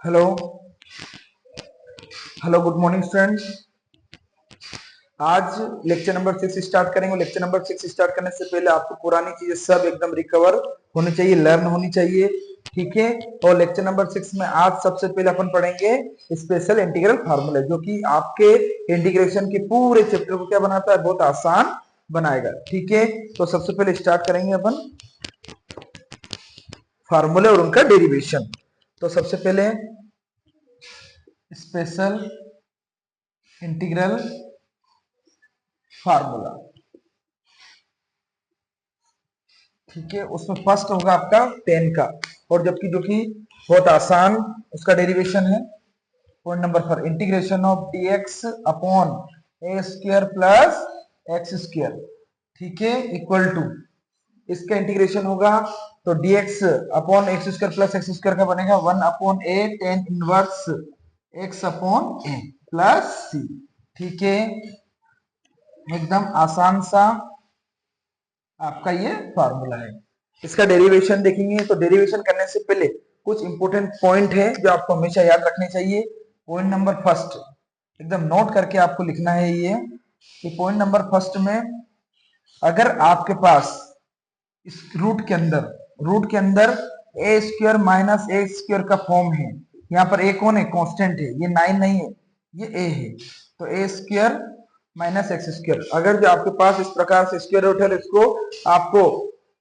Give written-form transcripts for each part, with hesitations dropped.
Hello hello good morning students. आज lecture number 6 start करेंगे। Lecture number 6 start करने से पहले आपको पुरानी चीजें सब एकदम रिकवर होनी चाहिए, लर्न होनी चाहिए, ठीक है। और लेक्चर नंबर 6 में आज सबसे पहले अपन पढ़ेंगे स्पेशल इंटीग्रल फार्मूला, जो कि आपके इंटीग्रेशन के पूरे चैप्टर को क्या बनाता है, बहुत आसान बनाएगा, ठीक है। तो सबसे पहले स्टार्ट करेंगे अपन फार्मूले और उनका डेरिवेशन। तो सबसे पहले स्पेशल इंटीग्रल फार्मूला, ठीक है। उसमें फर्स्ट होगा आपका 10 का, और जबकि जो कि बहुत आसान उसका डेरिवेशन है। Point number 4, integration of dx upon a square plus x square, ठीक है, इक्वल टू, इसका इंटीग्रेशन होगा तो dx upon x square plus x square का बनेगा 1 upon A tan inverse x upon a plus सी, ठीक है। एकदम आसान सा आपका ये फार्मूला है। इसका डेरिवेशन देखेंगे तो डेरिवेशन करने से पहले कुछ इंपॉर्टेंट पॉइंट है जो आपको हमेशा याद रखने चाहिए। पॉइंट नंबर फर्स्ट एकदम नोट करके आपको लिखना है ये कि पॉइंट नंबर फर्स्ट में अगर आपके पास इस रूट के अंदर ए स्क्वायर माइनस ए स्क्वायर का फॉर्म है, यहाँ पर ए कौन है, कांस्टेंट है, ये 9 नहीं है, ये ए है, तो ए स्क्वायर माइनस एक्स स्क्वायर, अगर जो आपके पास इस प्रकार से स्क्वायर रूट है, इसको आपको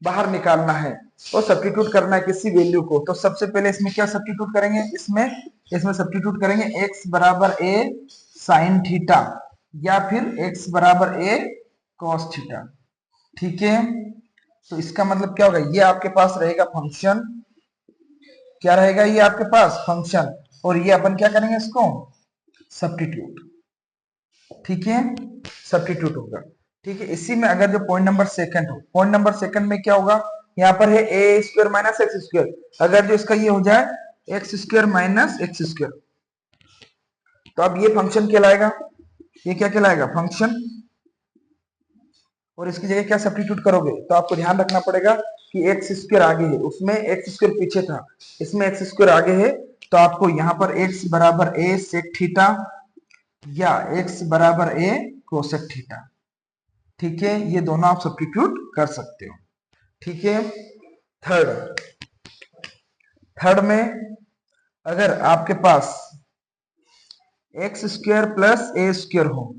बाहर निकालना है और सब्स्टिट्यूट करना है किसी वैल्यू को। तो सबसे पहले इसमें क्या सब्स्टिट्यूट करेंगे, इसमें सब्स्टिट्यूट करेंगे एक्स बराबर ए साइन थीटा या फिर एक्स बराबर ए कॉस थीटा, ठीक है। तो इसका मतलब क्या होगा, ये आपके पास रहेगा फंक्शन, क्या रहेगा, ये आपके पास फंक्शन, और ये अपन क्या करेंगे, इसको सब्स्टिट्यूट, ठीक है, सब्स्टिट्यूट होगा, ठीक है। इसी में अगर जो पॉइंट नंबर सेकंड हो, पॉइंट नंबर सेकंड में क्या होगा, यहाँ पर है ए स्क्वायर माइनस एक्स स्क्वायर, अगर जो इसका ये हो जाए x square minus x square, तो अब ये फंक्शन कहलाएगा, ये क्या कहलाएगा, फंक्शन। और इसकी जगह क्या सब्स्टिट्यूट करोगे, तो आपको ध्यान रखना पड़ेगा कि एक्स स्क्वायर आगे है, उसमें एक्स स्क्वायर पीछे था, इसमें एक्स स्क्वायर आगे है, तो आपको यहाँ पर एक्स बराबर ए सेक थीटा या एक्स बराबर ए कोसेक थीटा, ठीक है, ये दोनों आप सब्स्टिट्यूट कर सकते हो, ठीक है। थर्ड थर्ड में अगर आपके पास x square plus a square हो,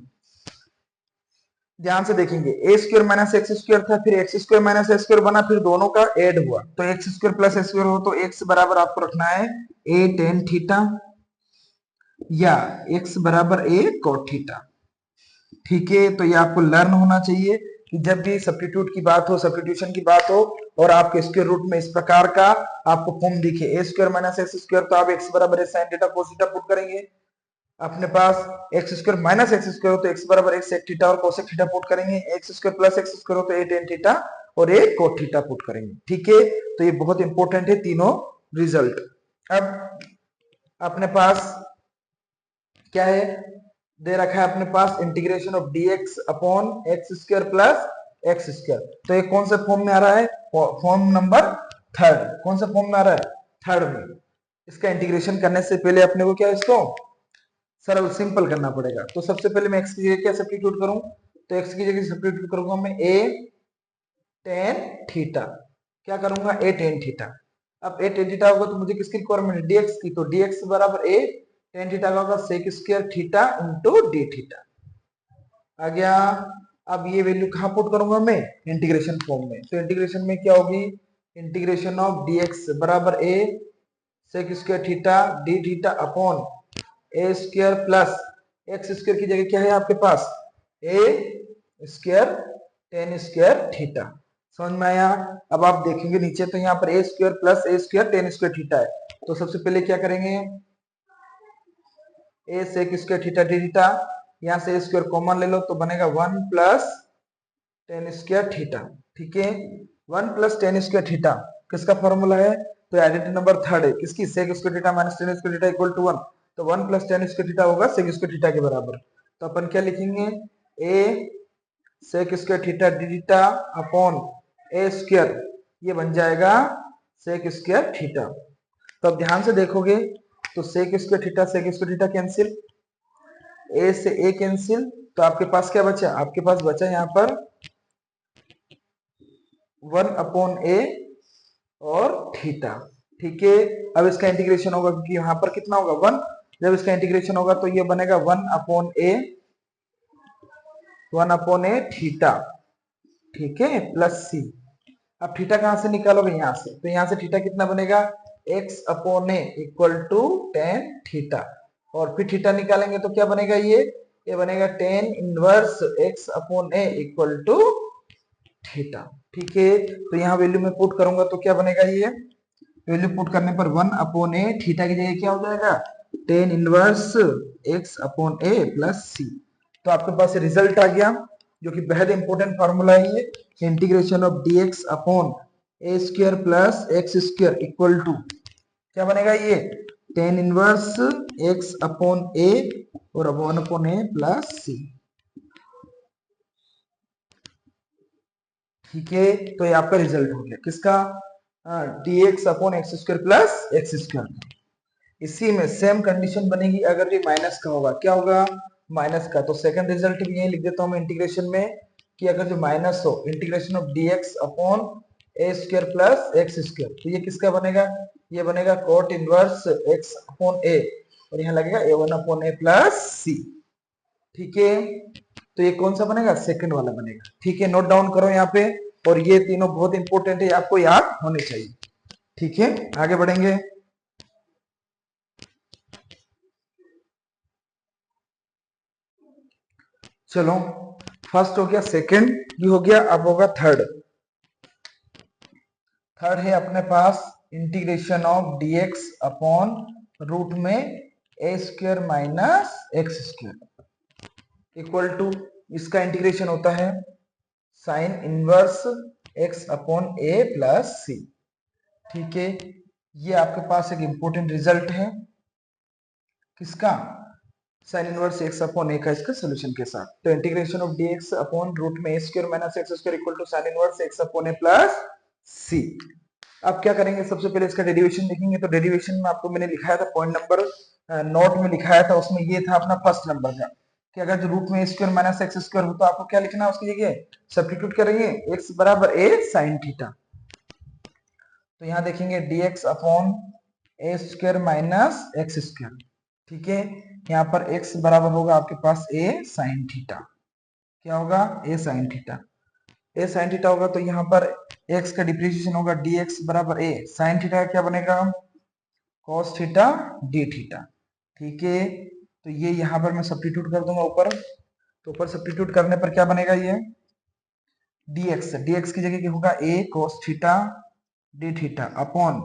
ध्यान से देखेंगे, ए स्क्वायर माइनस एक्स स्क्वायर था, फिर x square minus x square बना, फिर दोनों का ऐड हुआ, तो x square plus x square हो, तो एक्स बराबर आपको रखना है ए टेन थीटा या एक्स बराबर ए कोट थीटा, ठीक है। तो ये आपको लर्न होना चाहिए कि जब भी सब्स्टिट्यूट की बात हो, सब्स्टिट्यूशन की बात हो, और आपके स्क्वायर रूट में इस प्रकार का आपको फॉर्म दिखे a square minus x square, तो आप एक्स बराबर a sine theta cos theta put करेंगे। अपने पास x square minus x square हो तो एक्स बराबर एक्स सेक थीटा और कोसेक थीटा पुट करेंगे, x square plus x square हो तो ए टेन थीटा और ए कोट थीटा पुट करेंगे, ठीक है। तो ये बहुत इंपॉर्टेंट है तीनों रिजल्ट। अब अपने पास क्या है, दे रखा है अपने पास integration of dx upon x square plus x square, तो ये कौन से फॉर्म में आ रहा है, फॉर्म नंबर थर्ड, कौन सा फॉर्म में आ रहा है, थर्ड में। इसका इंटीग्रेशन करने से पहले अपने को क्या, इसको सरल सिंपल करना पड़ेगा। तो सबसे पहले मैं x की जगह क्या सब्स्टिट्यूट करूं, तो x की जगह सब्स्टिट्यूट करूंगा मैं a tan थीटा, क्या करूंगा, a tan थीटा। अब a tan थीटा होगा तो मुझे किसकी रिक्वायरमेंट है, dx की, तो dx बराबर a tan थीटा का होगा sec square theta into d theta आ गया। अब ये वैल्यू कहां पुट करूंगा मैं, इंटीग्रेशन फॉर्म में, तो इंटीग्रेशन में क्या होगी, इंटीग्रेशन ऑफ dx बराबर a sec square theta d theta upon a square plus x square की जगह क्या है आपके पास, ए स्क्वायर टेन स्क्वायर थीटा, समझ में आया। अब आप देखेंगे नीचे तो यहाँ पर a square plus a square tan square theta है, तो सबसे पहले क्या करेंगे, a sec square theta d theta, यहाँ से ए स्क्वायर कॉमन ले लो तो बनेगा 1 प्लस टेन स्क्वायर थीटा, ठीक है। 1 प्लस टेन स्क्वायर थीटा किसका फॉर्मूला है, तो आइडेंटिटी नंबर थर्ड है किसकी, sec square theta minus tan square theta equal to 1, तो 1 प्लस टेन स्क्वायर थीटा होगा सेक स्क्वायर थीटा के बराबर, तो अपन क्या लिखेंगे, a sec square theta d theta upon a square, ये बन जाएगा सेक स्क्वायर थीटा। तो अब ध्यान से देखोगे तो सेक स्क्वायर थीटा कैंसिल, ए से ए कैंसिल, तो आपके पास क्या बचा, आपके पास बचा यहाँ पर 1/a और थीटा। ठीक है, अब इसका इंटीग्रेशन होगा क्योंकि यहाँ पर कितना होगा 1, जब इसका इंटीग्रेशन होगा तो ये बनेगा 1/a थीटा, ठीक है, प्लस सी। अब थीटा कहां से निकालोगे, यहाँ से, तो यहाँ से थीटा कितना बनेगा x/a equal to tan theta, और फिर थीटा निकालेंगे तो क्या बनेगा, ये बनेगा tan inverse x/a equal to theta. ठीक है, तो यहाँ वैल्यू में पुट करूंगा तो क्या बनेगा, ये वैल्यू पुट करने पर 1/a थीटा की जगह क्या हो जाएगा tan inverse x/a plus C. तो आपके पास रिजल्ट आ गया, जो कि बेहद इंपॉर्टेंट फार्मूला है ये, integration of dx upon a square plus x square equal to क्या बनेगा, ये tan इनवर्स x/a और 1/a प्लस सी। ठीक है, तो ये आपका रिजल्ट हो गया किसका, dx upon x square plus x square. इसी में सेम कंडीशन बनेगी अगर ये माइनस का होगा, क्या होगा माइनस का, तो सेकंड रिजल्ट भी यही लिख देता हूं मैं इंटीग्रेशन में, कि अगर जो माइनस हो integration of dx upon a square plus x square, तो ये किसका बनेगा, ये बनेगा cot inverse x upon a, और यहाँ लगेगा a1 अपॉन a प्लस सी। ठीक है, तो ये कौन सा बनेगा, सेकंड वाला बनेगा। ठीक है, नोट डाउन करो यहाँ पे, और ये तीनों बहुत इंपॉर्टेंट है, आपको याद होने चाहिए। ठीक है, आगे बढ़ेंगे। चलो, फर्स्ट हो गया, सेकंड भी हो गया, अब होगा थर्ड। थर्ड है अपने पास integration of dx upon root में a square minus x square equal to, इसका इंटीग्रेशन होता है sine inverse x upon a plus सी। ठीक है, ये आपके पास एक इंपॉर्टेंट रिजल्ट है किसका, sine inverse x upon a का, इसका सॉल्यूशन के साथ। तो integration of dx upon root में a square minus x square equal to sine inverse x upon a plus C. अब क्या करेंगे, सबसे पहले इसका डेरिवेशन देखेंगे। तो डेरिवेशन में आपको मैंने लिखाया था पॉइंट नंबर नोट में लिखाया था, उसमें ये था अपना फर्स्ट नंबर का, कि अगर जो रूट में a square minus x square हो तो आपको क्या लिखना है, उसकी जगह सब्स्टिट्यूट करेंगे x बराबर a साइन थीटा। तो यहाँ देखेंगे dx upon a square minus x square. ठीक है, यहाँ पर x बराबर होगा आपके पास a साइन थीटा, क्या होगा a sine theta, a sine theta होगा तो यहाँ पर x का डिप्रिसिएशन होगा dx बराबर a साइन थीटा क्या बनेगा cos थीटा d थीटा। ठीक है, तो ये यहाँ पर मैं सब्स्टिट्यूट कर दूंगा ऊपर, तो ऊपर सब्स्टिट्यूट करने पर क्या बनेगा, ये dx की जगह क्या होगा a cos theta d theta upon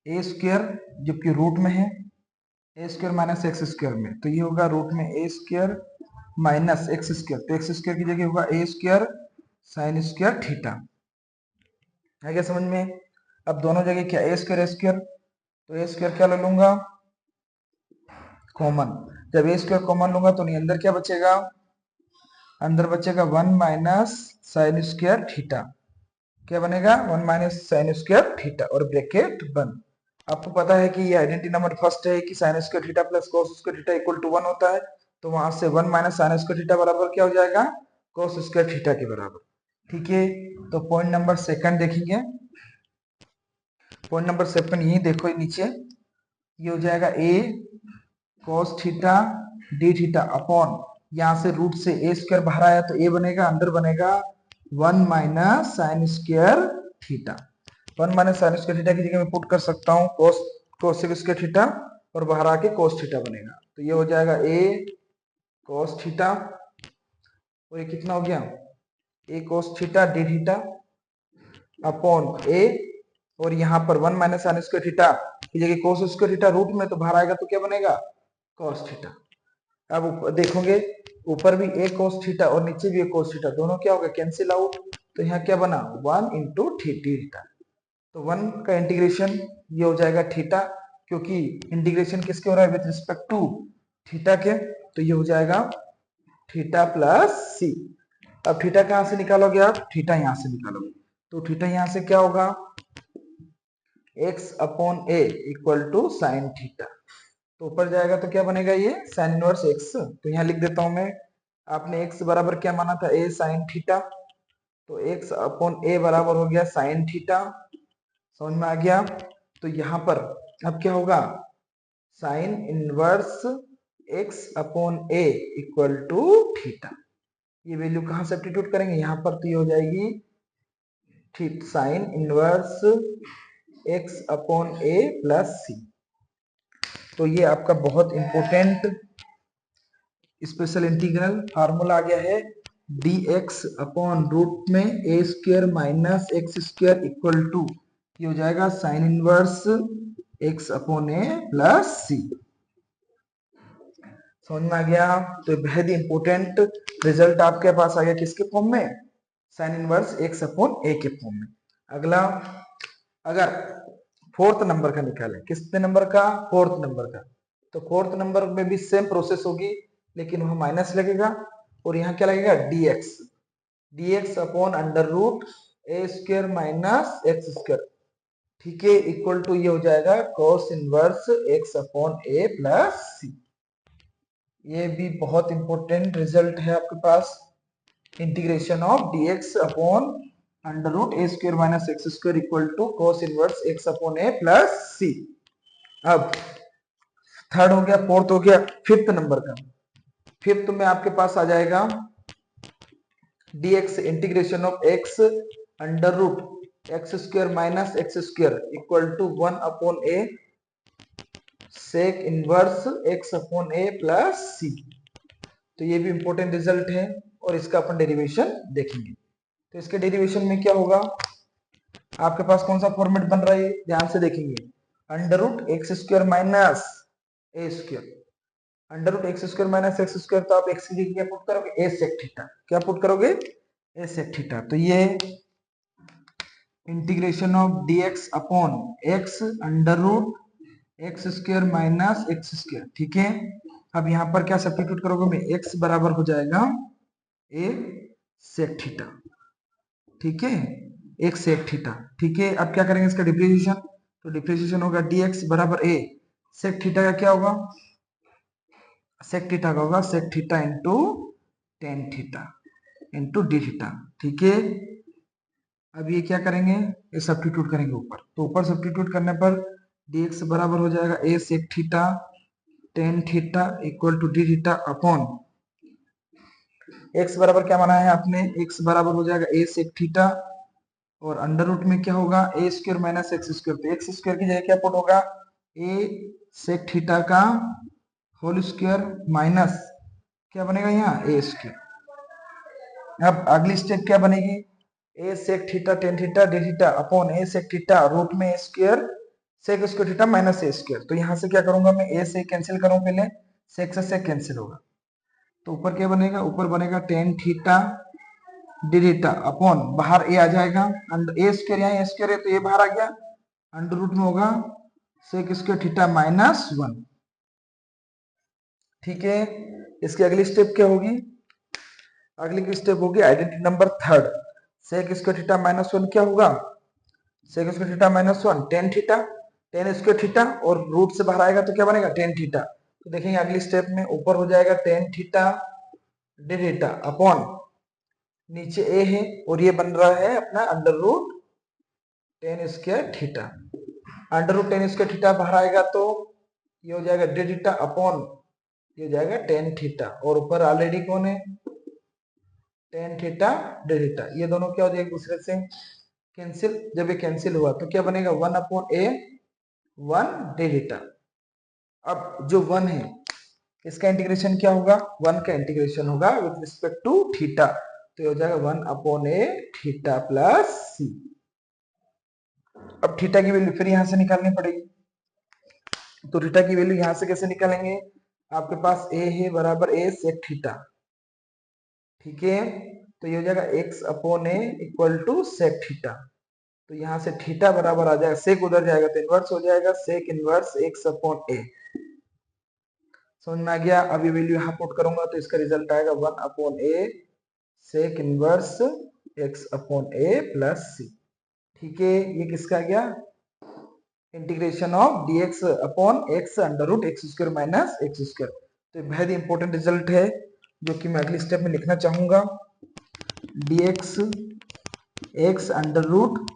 a square, जबकि रूट में है a square minus x square में, तो ये होगा रूट में a square minus x square, तो एक्स स्क्वायर की जगह होगा a square sine square theta. है क्या समझ में। अब दोनों जगह क्या a स्क्वायर, तो a स्क्वायर क्या ले लूंगा कॉमन, जब a स्क्वायर कॉमन लूंगा तो नहीं, अंदर क्या बचेगा, अंदर बचेगा 1 माइनस साइन स्क्वायर थीटा, क्या बनेगा 1 माइनस साइन स्क्वायर थीटा और ब्रैकेट बंद। आपको पता है कि ये आइडेंटिटी नंबर फर्स्ट है कि sine square theta plus cos square theta equal to 1 होता है, तो वहां से 1 माइनस साइन स्क्वायर थीटा बराबर क्या हो जाएगा कोस स्क्वायर थीटा के बराबर। ठीक है, तो पॉइंट नंबर सेकंड देखेंगे, पॉइंट नंबर सेकंड यही देखो नीचे, ये हो जाएगा a cos theta d theta upon, यहाँ से रूट से a स्क्वायर बाहर आया तो a बनेगा, अंदर बनेगा 1 minus sign square theta, 1 minus sign square theta की जगह मैं पुट कर सकता हूँ cos स्क्वायर थीटा और बाहर आके cos थीटा बनेगा, तो ये हो जाएगा a cos थीटा और ये कितना हो गया a cos theta d theta upon a, और यहाँ पर 1 माइनस साइन स्क्वायर थीटा की जगह cos स्क्वायर थीटा रूट में तो बाहर आएगा तो क्या बनेगा cos थीटा। अब देखोगे ऊपर भी a cos थीटा और नीचे भी a cos थीटा, दोनों क्या होगा कैंसिल आउट, तो यहाँ क्या बना 1 इंटू थीटा, तो 1 का इंटीग्रेशन ये हो जाएगा थीटा, क्योंकि इंटीग्रेशन किसके हो रहा है विद रिस्पेक्ट टू थीटा के, तो ये हो जाएगा थीटा प्लस सी। अब थीटा कहां से निकालोगे आप, थीटा यहां से निकालोगे, तो थीटा यहां से क्या होगा x upon a equal to sine theta, तो ऊपर जाएगा तो क्या बनेगा, ये साइन इनवर्स एक्स। तो यहाँ लिख देता हूं मैं, आपने एक्स बराबर क्या माना था, ए साइन थीटा, तो एक्स अपॉन ए बराबर हो गया साइन थीटा। समझ में आ गया। तो यहाँ पर अब क्या होगा, sine inverse x upon a equal to theta. ये वैल्यू कहाँ सब्स्टिट्यूट करेंगे, यहाँ पर तो ये हो जाएगी ठीक sine inverse x upon a plus C. तो ये आपका बहुत इंपॉर्टेंट स्पेशल इंटीग्रल फार्मूला आ गया है, dx अपॉन रूट में a square minus x square equal to, ये हो जाएगा sine inverse x upon a plus C. समझ में आ गया। तो बेहद इंपॉर्टेंट रिजल्ट आपके पास आ गया, किसके फॉर्म में, साइन इनवर्स एक्स अपॉन ए के फॉर्म में। अगला, अगर फोर्थ नंबर का निकालें, कितने नंबर का, फोर्थ नंबर का, तो फोर्थ नंबर में भी सेम प्रोसेस होगी, लेकिन वहां माइनस लगेगा और यहाँ क्या लगेगा, dx, dx upon under root a square minus x square, ठीक है, इक्वल टू ये हो जाएगा cos inverse x upon a plus C. ये भी बहुत इंपॉर्टेंट रिजल्ट है आपके पास, integration of dx upon under root a square minus x square equal to cos inverse x upon a plus C. अब थर्ड हो गया, फोर्थ हो गया, फिफ्थ नंबर का, फिफ्थ में आपके पास आ जाएगा dx integration of x under root x square minus x square equal to 1 upon a sec inverse x upon a plus C. तो ये भी इंपॉर्टेंट रिजल्ट है और इसका अपन डेरिवेशन देखेंगे। तो इसके डेरिवेशन में क्या होगा, आपके पास कौन सा फॉर्मेट बन रहा है, ध्यान से देखेंगे, under root x square minus a square, under root x square minus x square, तो आप एक्स की जगह क्या पुट करोगे, ए सेक थीटा, क्या पुट करोगे, ए सेक थीटा। तो ये integration of dx upon x under root x square minus x square, ठीक है। अब यहाँ पर क्या सब्स्टिट्यूट करोगे, मैं x बराबर हो जाएगा ए सेक थीटा, ठीक है, एक सेक थीटा, ठीक है। अब क्या करेंगे इसका डिफरेंशिएशन, तो डिफरेंशिएशन होगा dx बराबर ए सेक थीटा का क्या होगा, सेक थीटा का होगा sec theta into tan theta into d theta, ठीक है। अब ये क्या करेंगे, ये सब्स्टिट्यूट करेंगे ऊपर, तो ऊपर सब्स्टिट्यूट करने पर dx बराबर हो जाएगा a sec theta tan theta equal to d theta upon x बराबर क्या माना है आपने, x बराबर हो जाएगा ए सेक थीटा और अंडर रूट में क्या होगा, ए स्क्वायर माइनस एक्स स्क्वायर, तो एक्स स्क्वायर की जगह क्या पुट होगा, ए सेक थीटा का होल स्क्वायर माइनस क्या बनेगा यहाँ, ए स्क्वायर। अब अगली स्टेप क्या बनेगी, a sec theta tan theta d theta upon a sec theta root में a square sec square theta minus a square. तो यहाँ से क्या करूंगा मैं, ए से कैंसिल करूं पहले, सेक से कैंसिल होगा, तो ऊपर क्या बनेगा, ऊपर बनेगा ten theta d theta upon बाहर ए आ जाएगा, ए स्क्वायर यहाँ ए स्क्वायर है तो ये बाहर आ गया, अंडर रूट में होगा सेक स्क्वायर थीटा माइनस 1, ठीक है। इसकी अगली स्टेप क्या होगी, अगली स्टेप होगी identity number third, sec square theta minus 1 क्या होगा, sec square theta minus 1 tan theta, tan square theta और रूट से बाहर आएगा तो क्या बनेगा, टेन थीटा। तो देखेंगे अगली स्टेप में ऊपर हो जाएगा tan theta d theta upon नीचे ए है और ये बन रहा है अपना under root tan square theta, under root tan square theta बाहर आएगा तो ये हो जाएगा डी थीटा अपॉन ये हो जाएगा टेन थीटा और ऊपर ऑलरेडी कौन है, टेन थीटा डी थीटा, ये दोनों क्या हो जाएगा दूसरे से कैंसिल, जब ये कैंसिल हुआ तो क्या बनेगा, वन अपॉन ए वन डी थीटा। अब जो वन है इसका इंटीग्रेशन क्या होगा, वन का इंटीग्रेशन होगा विथ रिस्पेक्ट टू थीटा, तो ये हो जाएगा वन अपॉन ए थीटा प्लस सी। अब थीटा की वैल्यू फिर यहां से निकालनी पड़ेगी, तो थीटा की वैल्यू यहां से कैसे निकालेंगे, आपके पास ए है बराबर ए सेक थीटा, ठीक है, तो ये हो जाएगा x upon a equal to sec theta, तो यहां से थीटा बराबर आ जाएगा, सेक उधर जाएगा तो इनवर्स हो जाएगा सेक इनवर्स एक्स अपॉन ए। समझ में आ गया। अब ये वैल्यू यहां पुट करूंगा तो इसका रिजल्ट आएगा one upon a sec inverse x upon a plus सी, ठीक है। ये किसका आ गया, integration of dx upon x under root x square minus x square. तो बहुत ही इंपॉर्टेंट रिजल्ट है जो कि मैं अगली स्टेप में लिखना चाहूंगा। dx x under root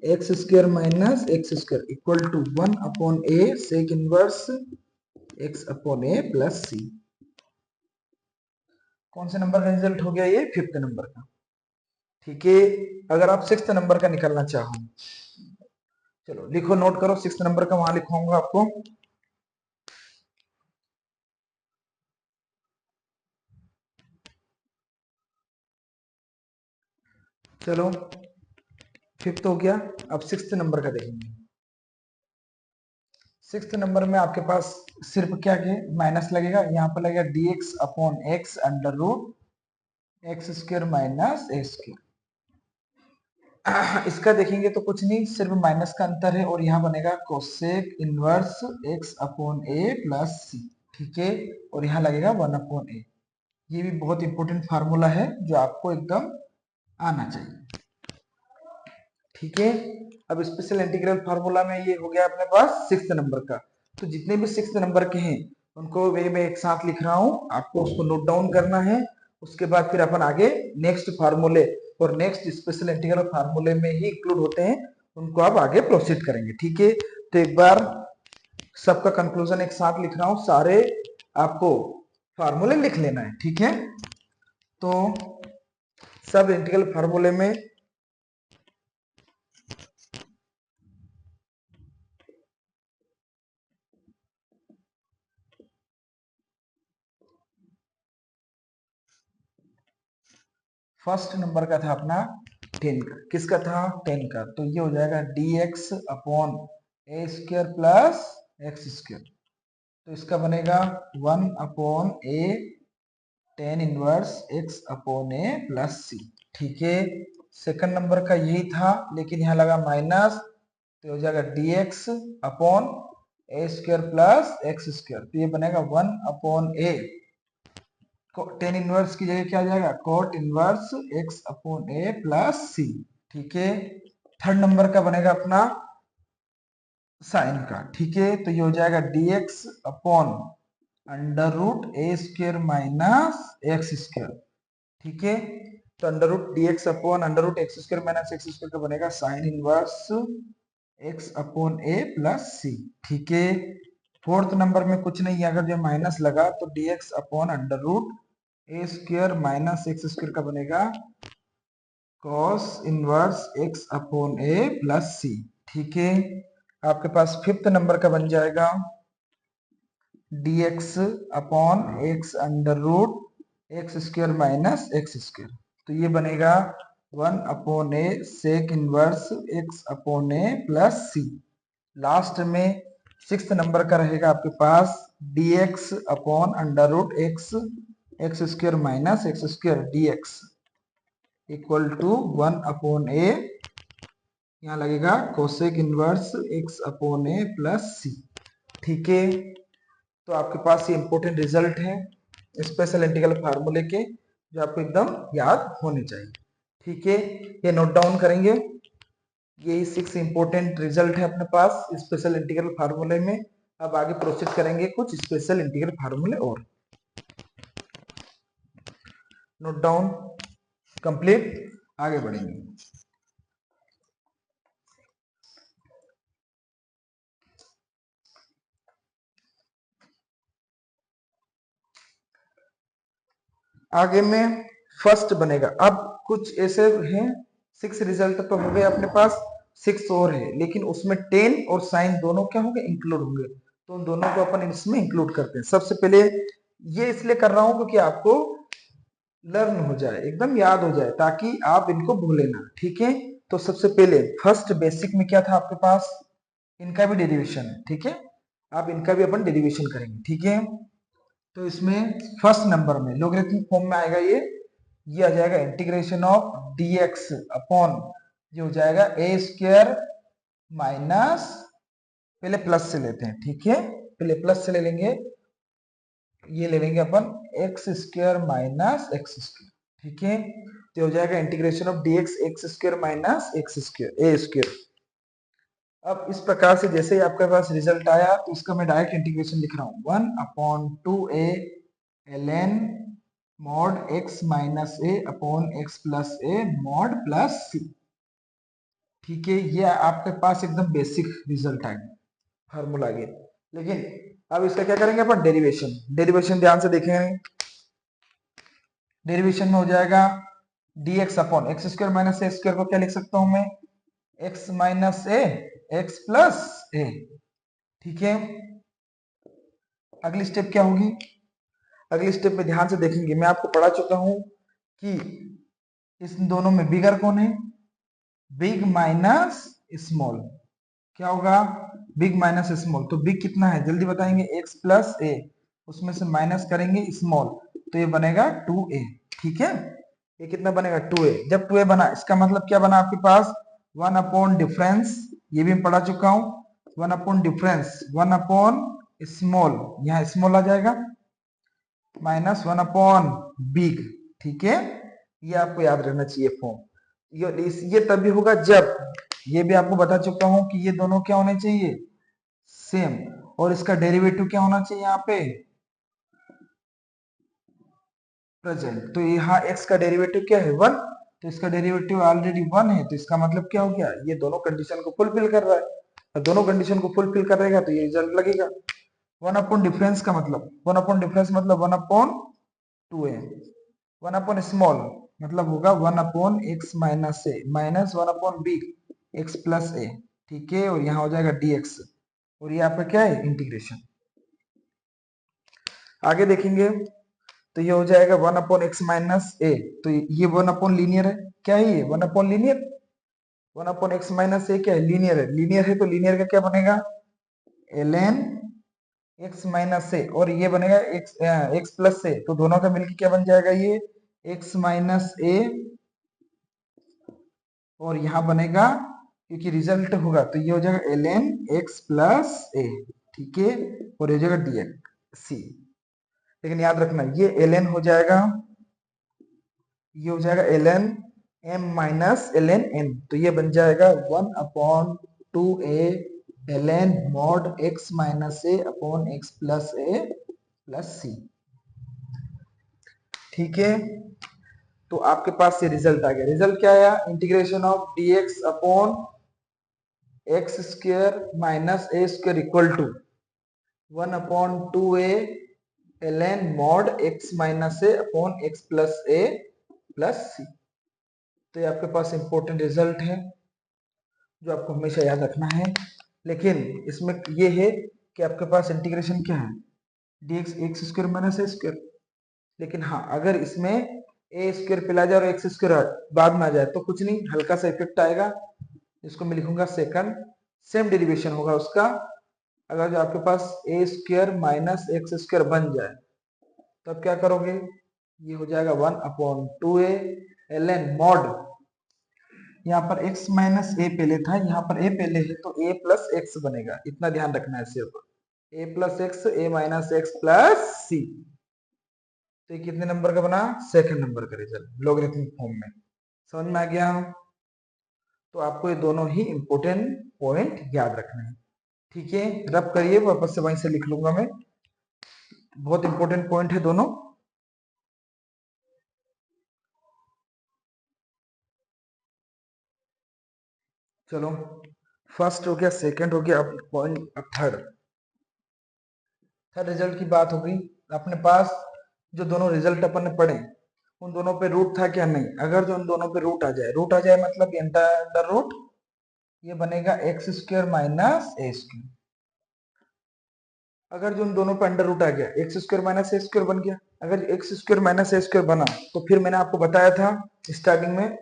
x square minus x square equal to 1 upon a sec inverse x upon a plus C. कौन से नंबर का रिजल्ट हो गया? ये 5th नंबर का। ठीक है, अगर आप 6th नंबर का निकालना चाहो, चलो लिखो, नोट करो, 6th नंबर का वहां लिखवाऊंगा आपको। चलो 5th हो गया, अब 6th नंबर का देखेंगे। 6th नंबर में आपके पास सिर्फ क्या है, माइनस लगेगा, यहाँ पर लगेगा dx upon x under root x square minus a square. इसका देखेंगे तो कुछ नहीं, सिर्फ माइनस का अंतर है, और यहाँ बनेगा cosec inverse x upon a plus सी। ठीक है, और यहाँ लगेगा 1 अपॉन ए। ये भी बहुत इंपॉर्टेंट फार्मूला है जो आपको एकदम आना चाहिए। ठीक है, अब स्पेशल इंटीग्रल फार्मूला में ये हो गया अपने पास 6th नंबर का। तो जितने भी 6th नंबर के हैं उनको मैं एक साथ लिख रहा हूं, आपको उसको नोट डाउन करना है। उसके बाद फिर अपन आगे नेक्स्ट फार्मूले और नेक्स्ट स्पेशल इंटीग्रल फार्मूले में ही इंक्लूड होते हैं, उनको आप आगे प्रोसीड करेंगे। ठीक है, तो एक बार सबका कंक्लूजन एक साथ लिख रहा हूं, सारे आपको फार्मूले लिख लेना है। ठीक है, तो सब इंटीग्रल फार्मूले में फर्स्ट नंबर का था अपना 10 का। किसका था? 10 का। तो ये हो जाएगा dx upon a square plus x square. तो इसका बनेगा 1 upon A tan inverse x upon a plus सी। ठीक है, सेकंड नंबर का यही था, लेकिन यहाँ लगा माइनस, तो हो जाएगा dx upon a square plus x square. तो ये बनेगा 1 अपॉन ए, टेन इनवर्स की जगह क्या आ जाएगा, cot inverse x upon a plus सी। ठीक है, थर्ड नंबर का बनेगा अपना साइन का। ठीक है, तो ये हो जाएगा dx upon under root a square minus x square. ठीक है, तो under root dx upon under root x square minus x square का बनेगा sine inverse x upon a plus सी। ठीक है, फोर्थ नंबर में कुछ नहीं, अगर जो माइनस लगा तो dx upon under root a square minus x square का बनेगा cos inverse x upon a plus सी। ठीक है, आपके पास फिफ्थ नंबर का बन जाएगा dx upon x under root x square minus x square. तो ये बनेगा 1 upon a sec inverse x upon a plus C. Last में सिक्स्थ नंबर का रहेगा आपके पास dx upon under root x x square minus x square dx equal to 1 upon a, यहाँ लगेगा cosec inverse x upon a plus सी। ठीक है, तो आपके पास ये इंपॉर्टेंट रिजल्ट है स्पेशल इंटीग्रल फार्मूले के, जो आपको एकदम याद होने चाहिए। ठीक है, ये नोट डाउन करेंगे। यही 6 इंपॉर्टेंट रिजल्ट है अपने पास स्पेशल इंटीग्रल फार्मूले में। अब आगे प्रोसीड करेंगे कुछ स्पेशल इंटीग्रल फार्मूले और। नोट डाउन कंप्लीट, आगे बढ़ेंगे। आगे में फर्स्ट बनेगा। अब कुछ ऐसे हैं, 6 रिजल्ट तो हो गए अपने पास, 6 और है, लेकिन उसमें 10 और साइन दोनों क्या होंगे, इंक्लूड होंगे। तो उन दोनों को अपन इसमें इंक्लूड करते हैं। सबसे पहले ये इसलिए कर रहा हूं क्योंकि आपको लर्न हो जाए, एकदम याद हो जाए, ताकि आप इनको भूले ना। ठीक है, तो सबसे पहले फर्स्ट बेसिक में क्या था आपके पास, इनका भी डेरिवेशन है। ठीक है, आप इनका भी अपन डेरिवेशन करेंगे। ठीक है, तो इसमें फर्स्ट नंबर में लोगरिथमिक फॉर्म में आएगा, ये आ जाएगा इंटीग्रेशन ऑफ dx अपॉन, ये हो जाएगा ए स्क्वायर माइनस, पहले प्लस से लेते हैं। ठीक है, पहले प्लस से ले लेंगे, ये ले लेंगे अपन x square minus x square. ठीक है, तो हो जाएगा integration of dx x square minus x square a square अब इस प्रकार से जैसे ही आपके पास रिजल्ट आया तो इसका मैं डायरेक्ट इंटीग्रेशन लिख रहा हूँ 1/2a ln mod x minus a upon x plus a mod plus c। ठीक है, ये आपके पास एकदम बेसिक रिजल्ट आ गया फार्मूला गया। लेकिन अब इसका क्या करेंगे अपन, डेरिवेशन। डेरिवेशन ध्यान से देखेंगे, डेरिवेशन में हो जाएगा dx upon x square minus a square को क्या लिख सकता हूं मैं, x minus a x plus a. ठीक है, अगली स्टेप क्या होगी, अगली स्टेप में ध्यान से देखेंगे, मैं आपको पढ़ा चुका हूं कि इस दोनों में बिगर कौन है, बिग माइनस स्मॉल। क्या होगा, बिग माइनस स्मॉल। तो बिग कितना है जल्दी बताएंगे, x प्लस ए, उसमें से माइनस करेंगे स्मॉल, तो ये बनेगा 2a। ठीक है, ये कितना बनेगा 2a। जब 2a बना इसका मतलब क्या बना आपके पास, 1 अपॉन डिफरेंस, ये भी मैं पढ़ा चुका हूं, 1 अपॉन डिफरेंस 1 अपॉन स्मॉल, यहाँ स्मॉल आ जाएगा, माइनस 1 अपॉन बिग। ठीक है, ये आपको याद रखना चाहिए फॉर्म। ये तभी होगा जब, ये भी आपको बता चुका हूं कि ये दोनों क्या होने चाहिए, सेम, और इसका डेरिवेटिव क्या होना चाहिए यहाँ पे, प्रेजेंट। तो यहाँ x का डेरिवेटिव क्या है 1, तो इसका डेरिवेटिव ऑलरेडी 1 है, तो इसका मतलब क्या हो गया, ये दोनों कंडीशन को फुलफिल कर रहा है। और दोनों कंडीशन को फुलफिल कर रहेगा तो ये रिजल्ट लगेगा। 1 अपॉन डिफरेंस का मतलब, 1 अपॉन डिफरेंस मतलब 1 अपॉन 2a, 1 अपॉन स्मॉल मतलब होगा 1 upon x minus a minus 1 upon big x plus a. ठीक है, और यहाँ हो जाएगा dx, और ये आपका क्या है, इंटीग्रेशन। आगे देखेंगे तो ये हो जाएगा 1 अपॉन एक्स माइनस ए, तो ये 1 अपॉन लीनियर है, क्या है ये 1 upon linear, 1 upon x minus a क्या है, लीनियर है, लीनियर है तो लीनियर का क्या बनेगा, ln एक्स माइनस ए, और ये बनेगा एक्स प्लस ए, तो दोनों का मिलकर क्या बन जाएगा, ये एक्स माइनस ए, और यहाँ बनेगा, क्योंकि रिजल्ट होगा तो ये हो जाएगा ln एक्स प्लस ए। ठीक है, और ये हो जाएगा dx सी। लेकिन याद रखना ये ln हो जाएगा, ये हो जाएगा ln m minus ln n, तो ये बन जाएगा 1 upon 2a ln mod x minus a upon x plus a plus सी। ठीक है, तो आपके पास ये रिजल्ट आ गया। रिजल्ट क्या आया, integration of dx upon x square minus a square equal to 1 upon 2a ln mod x minus a upon x plus a plus C. तो ये आपके पास इंपॉर्टेंट रिजल्ट है जो आपको हमेशा याद रखना है। लेकिन इसमें ये है कि आपके पास इंटीग्रेशन क्या है, dx x square minus a square. लेकिन हाँ, अगर इसमें ए स्क्वायर पिला जाए और एक्स स्क्वायर बाद में आ जाए तो कुछ नहीं, हल्का सा इफेक्ट आएगा, इसको मैं लिखूंगा सेकंड, सेम डेरिवेशन होगा उसका। अगर जो आपके पास ए स्क्वायर माइनस एक्स स्क्वायर बन जाए तब क्या करोगे, ये हो जाएगा 1 अपॉन 2a ln मॉड, यहाँ पर x माइनस ए पहले था, यहाँ पर a पहले है तो a प्लस एक्स बनेगा, इतना ध्यान रखना है सिर्फ, a plus x a minus x plus C. तो ये कितने नंबर का बना, सेकंड नंबर का रिजल्ट लॉगरिथमिक फॉर्म में। समझ में आ गया, तो आपको ये दोनों ही इंपॉर्टेंट पॉइंट याद रखने हैं। ठीक है, रब करिए, वापस से वहीं से लिख लूंगा मैं, बहुत इंपॉर्टेंट पॉइंट है दोनों। चलो, फर्स्ट हो गया, सेकंड हो गया, अब पॉइंट, अब थर्ड। थर्ड रिजल्ट की बात हो गई, अपने पास जो दोनों रिजल्ट अपन ने पढ़े उन दोनों पे रूट था क्या, नहीं। अगर जो उन दोनों पे रूट आ जाए, रूट आ जाए मतलब अंडर रूट, ये बनेगा x square minus a square. अगर जो उन दोनों पे अंडर रूट आ गया, x square minus a square बन गया। अगर x square minus a square बना तो फिर मैंने आपको बताया था स्टार्टिंग में,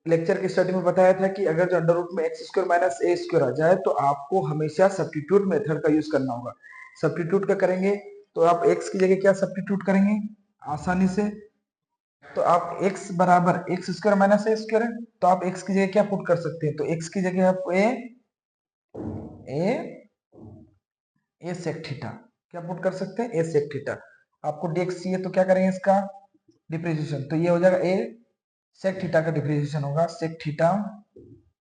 लेक्चर के स्टार्टिंग में बताया था कि अगर जो अंडर रूट में x square minus a square आ जाए तो आपको हमेशा सब्स्टिट्यूट मेथड का यूज करना होगा। सब्स्टिट्यूट क्या करेंगे, तो आप एक्स की जगह क्या सब्स्टिट्यूट करेंगे आसानी से, तो आप x बराबर x square minus a square है, तो आप x की जगह क्या पुट कर सकते हैं, तो x की जगह आप ए सेक थीटा क्या पुट कर सकते हैं, ए सेक थीटा। आपको dx चाहिए तो क्या करेंगे, इसका डिप्रिसिएशन, तो ये हो जाएगा ए सेक थीटा का डिप्रिसिएशन होगा, sec theta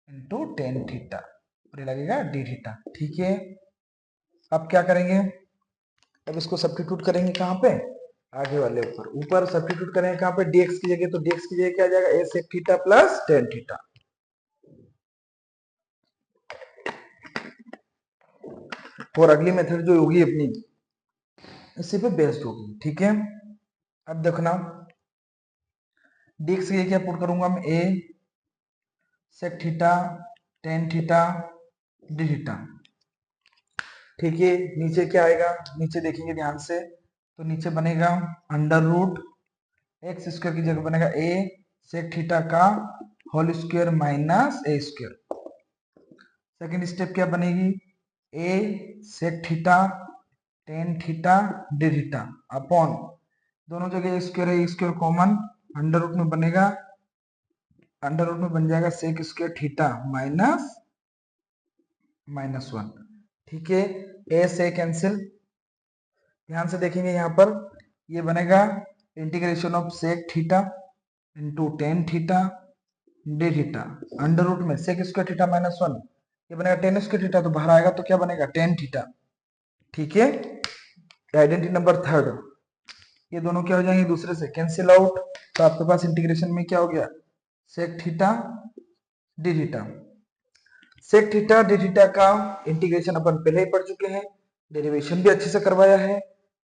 into tan theta और ये लगेगा डी थीटा। ठीक है, अब क्या करेंगे, अब इसको सब्स्टिट्यूट करेंगे कहाँ पे, आगे वाले ऊपर, ऊपर सब्स्टिट्यूट करेंगे कहाँ पे, dx की जगह, तो dx की जगह क्या आ जाएगा, a sec theta plus ten theta. और अगली मेथड जो होगी अपनी इसी पे बेस्ड होगी। ठीक है, अब देखना dx की जगह क्या पुट करूंगा मैं, a sec theta tan theta d theta. ठीक है, नीचे क्या आएगा, नीचे देखेंगे ध्यान से, तो नीचे बनेगा अंडर रूट एक्स स्क्वायर की जगह बनेगा a sec थीटा का whole square minus a square. Second step क्या बनेगी, a sec theta tan theta d theta upon, दोनों जगह स्क्वायर है, स्क्वायर कॉमन, अंडर रूट में बनेगा, अंडर रूट में बन जाएगा sec square theta minus minus one. ठीक है, a से कैंसिल, ध्यान से देखेंगे यहाँ पर, ये बनेगा integration of sec theta into tan theta d theta, under root में sec square theta minus one, ये बनेगा टेन स्क्वायर थीटा, तो बाहर आएगा तो क्या बनेगा, टेन थीटा। ठीक है, आइडेंटिटी नंबर थर्ड, ये दोनों क्या हो जाएंगे, दूसरे से कैंसिल आउट, तो आपके पास इंटीग्रेशन में क्या हो गया, sec theta d theta. sec theta d theta का इंटीग्रेशन अपन पहले ही पढ़ चुके हैं, डेरिवेशन भी अच्छे से करवाया है।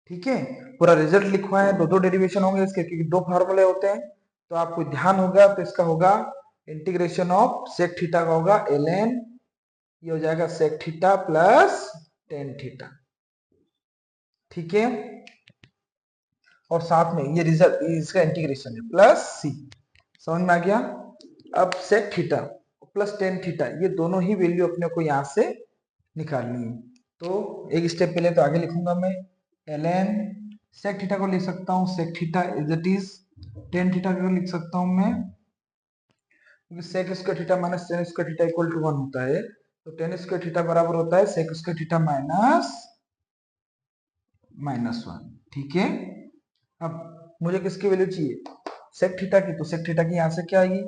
ठीक है, पूरा रिजल्ट लिखवा है, दो दो डेरिवेशन होंगे इसके, क्योंकि दो फार्मूले होते हैं, तो आपको ध्यान होगा, तो इसका होगा इंटीग्रेशन ऑफ sec थीटा का होगा ln, ये हो जाएगा sec theta plus tan theta. ठीक है, और साथ में ये रिजल्ट, इसका इंटीग्रेशन है प्लस सी, समझ में आ गया। अब sec theta plus tan theta, ये दोनों ही वैल्यू अपने को यहां से निकालनी है, तो एक स्टेप पहले तो आगे लिखूंगा मैं, ln sec थीटा को लिख सकता हूँ sec theta is it is tan theta को लिख सकता हूँ मैं, क्योंकि sec square theta minus tan square theta equal to one होता है, तो टेन स्क्वायर थीटा बराबर होता है sec square theta minus minus one. ठीक है, अब मुझे किसकी वैल्यू चाहिए, sec थीटा की, तो sec थीटा की यहां से क्या आएगी,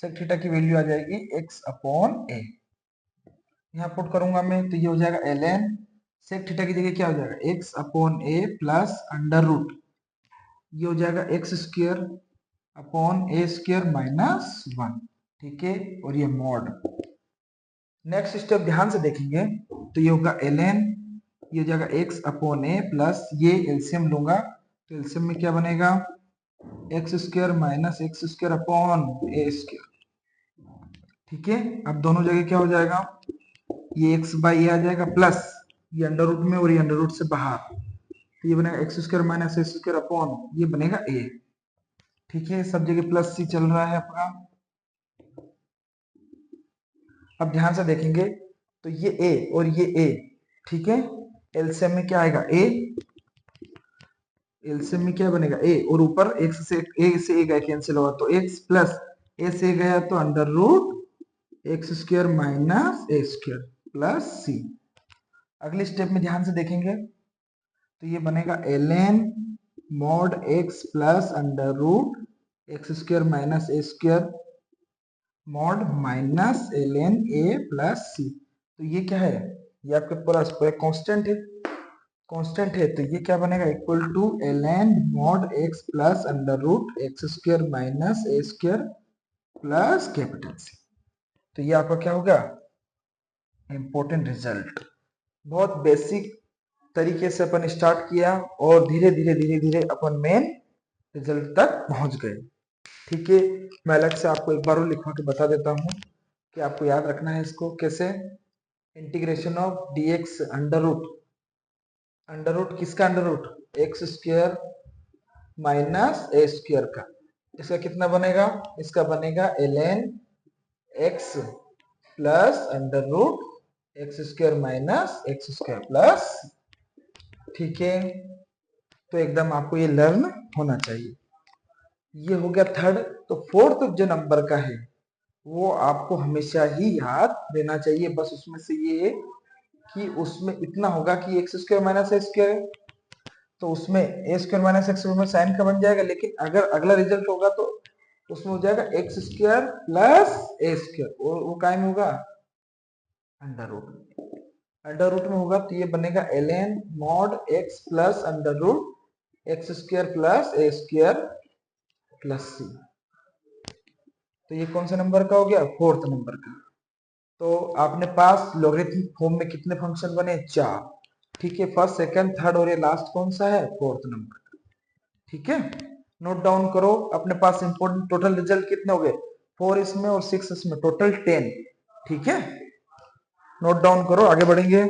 sec थीटा की वैल्यू आ जाएगी x अपॉन a, यहाँ पुट करूंगा मैं, तो ये हो जाएगा ln sec थीटा की जगह क्या हो जाएगा, x upon a plus under root, ये हो जाएगा x square upon a square minus one. ठीक है, और ये मॉड। नेक्स्ट स्टेप ध्यान से देखेंगे, तो ये होगा ln, ये हो जाएगा x अपॉन a प्लस, ये एलसीएम लूंगा, तो एलसीएम में क्या बनेगा, x square minus x square upon a square. ठीक है, अब दोनों जगह क्या हो जाएगा, ये x बाई ए आ जाएगा प्लस, ये अंडर रूट में और ये अंडर रूट से बाहर, तो ये बनेगा x square minus x square upon, ये बनेगा a। ठीक है, सब जगह प्लस सी चल रहा है अपना। अब ध्यान से देखेंगे, तो ये a और ये a, ठीक है, एलसीएम में क्या आएगा, a, एलसीएम में क्या बनेगा a, और ऊपर x से a गया कैंसिल होगा, तो x प्लस a से गया तो under root x square minus a square plus C. अगले स्टेप में ध्यान से देखेंगे, तो ये बनेगा ln mod x plus under root x square minus a square mod minus ln a plus C. तो ये क्या है, ये आपके प्लस पर कांस्टेंट है, कांस्टेंट है, तो ये क्या बनेगा, equal to ln mod x plus under root x square minus a square plus capital C. तो ये आपका क्या होगा, इंपॉर्टेंट रिजल्ट। बहुत बेसिक तरीके से अपन स्टार्ट किया और धीरे धीरे अपन मेन रिजल्ट तक पहुंच गए। ठीक है, मैं अलग से आपको एक बार और लिखवा के बता देता हूं कि आपको याद रखना है इसको कैसे, integration of dx under root किसका under root, x square minus a square का, इसका कितना बनेगा, इसका बनेगा ln x plus under root x square minus x square plus. ठीक है, तो एकदम आपको ये लर्न होना चाहिए। ये हो गया थर्ड। तो फोर्थ जो नंबर का है वो आपको हमेशा ही याद रहना चाहिए, बस उसमें से ये कि उसमें इतना होगा कि x square minus x square, तो उसमें ए स्क्वायर माइनस एक्स में साइन का बन जाएगा, लेकिन अगर अगला रिजल्ट होगा तो उसमें हो जाएगा x square plus a square, वो काय में होगा अंडर रूट में होगा, तो ये बनेगा ln mod x plus under root x square plus a square plus C. तो ये कौन सा नंबर का हो गया, फोर्थ नंबर का। तो आपने पास लॉगरिथमिक फॉर्म में कितने फंक्शन बने, 4। ठीक है, फर्स्ट सेकंड थर्ड और ये लास्ट कौन सा है, फोर्थ नंबर का। ठीक है, नोट डाउन करो। अपने पास इंपोर्टेंट टोटल रिजल्ट कितने हो गए, 4 इसमें और 6 इसमें, टोटल 10। ठीक है, नोट डाउन करो, आगे बढ़ेंगे।